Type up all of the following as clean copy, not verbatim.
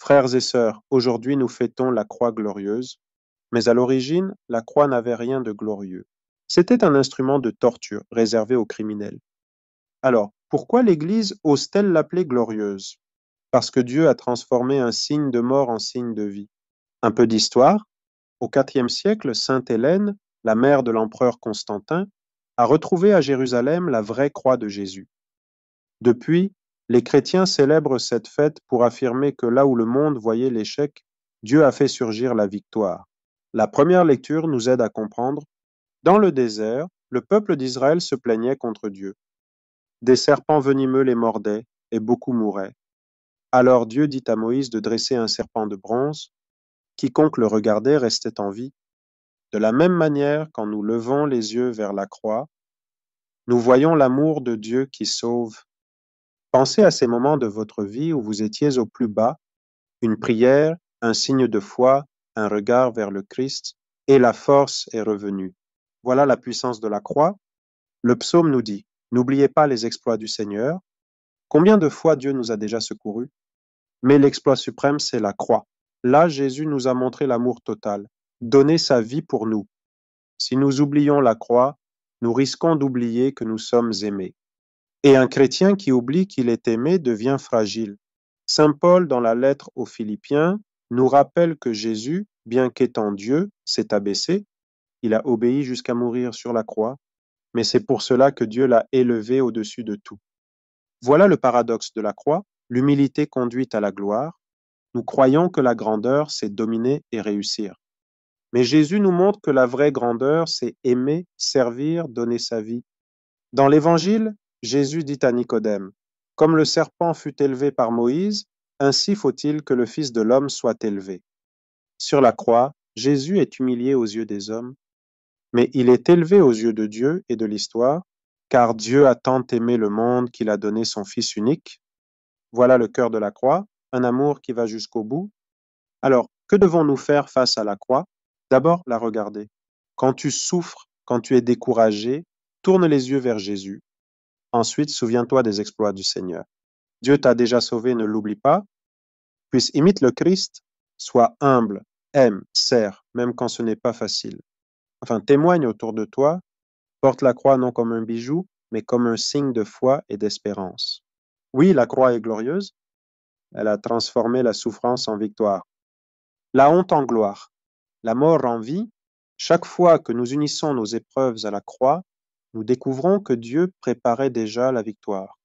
Frères et sœurs, aujourd'hui nous fêtons la croix glorieuse, mais à l'origine, la croix n'avait rien de glorieux. C'était un instrument de torture réservé aux criminels. Alors, pourquoi l'Église ose-t-elle l'appeler glorieuse? Parce que Dieu a transformé un signe de mort en signe de vie. Un peu d'histoire. Au IVe siècle, sainte Hélène, la mère de l'empereur Constantin, a retrouvé à Jérusalem la vraie croix de Jésus. Depuis, les chrétiens célèbrent cette fête pour affirmer que là où le monde voyait l'échec, Dieu a fait surgir la victoire. La première lecture nous aide à comprendre. Dans le désert, le peuple d'Israël se plaignait contre Dieu. Des serpents venimeux les mordaient et beaucoup mouraient. Alors Dieu dit à Moïse de dresser un serpent de bronze. Quiconque le regardait restait en vie. De la même manière, quand nous levons les yeux vers la croix, nous voyons l'amour de Dieu qui sauve. Pensez à ces moments de votre vie où vous étiez au plus bas, une prière, un signe de foi, un regard vers le Christ, et la force est revenue. Voilà la puissance de la croix. Le psaume nous dit, n'oubliez pas les exploits du Seigneur. Combien de fois Dieu nous a déjà secourus? Mais l'exploit suprême, c'est la croix. Là, Jésus nous a montré l'amour total, donné sa vie pour nous. Si nous oublions la croix, nous risquons d'oublier que nous sommes aimés. Et un chrétien qui oublie qu'il est aimé devient fragile. Saint Paul, dans la lettre aux Philippiens, nous rappelle que Jésus, bien qu'étant Dieu, s'est abaissé. Il a obéi jusqu'à mourir sur la croix, mais c'est pour cela que Dieu l'a élevé au-dessus de tout. Voilà le paradoxe de la croix, l'humilité conduite à la gloire. Nous croyons que la grandeur, c'est dominer et réussir. Mais Jésus nous montre que la vraie grandeur, c'est aimer, servir, donner sa vie. Dans l'Évangile, Jésus dit à Nicodème, « Comme le serpent fut élevé par Moïse, ainsi faut-il que le Fils de l'homme soit élevé. » Sur la croix, Jésus est humilié aux yeux des hommes, mais il est élevé aux yeux de Dieu et de l'histoire, car Dieu a tant aimé le monde qu'il a donné son Fils unique. Voilà le cœur de la croix, un amour qui va jusqu'au bout. Alors, que devons-nous faire face à la croix? D'abord, la regarder. Quand tu souffres, quand tu es découragé, tourne les yeux vers Jésus. Ensuite, souviens-toi des exploits du Seigneur. Dieu t'a déjà sauvé, ne l'oublie pas. Puis imite le Christ, sois humble, aime, sers, même quand ce n'est pas facile. Enfin, témoigne autour de toi, porte la croix non comme un bijou, mais comme un signe de foi et d'espérance. Oui, la croix est glorieuse, elle a transformé la souffrance en victoire. La honte en gloire, la mort en vie. Chaque fois que nous unissons nos épreuves à la croix, nous découvrons que Dieu préparait déjà la victoire.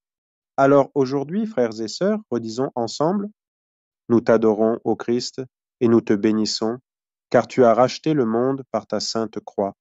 Alors aujourd'hui, frères et sœurs, redisons ensemble, nous t'adorons, ô Christ, et nous te bénissons, car tu as racheté le monde par ta sainte croix.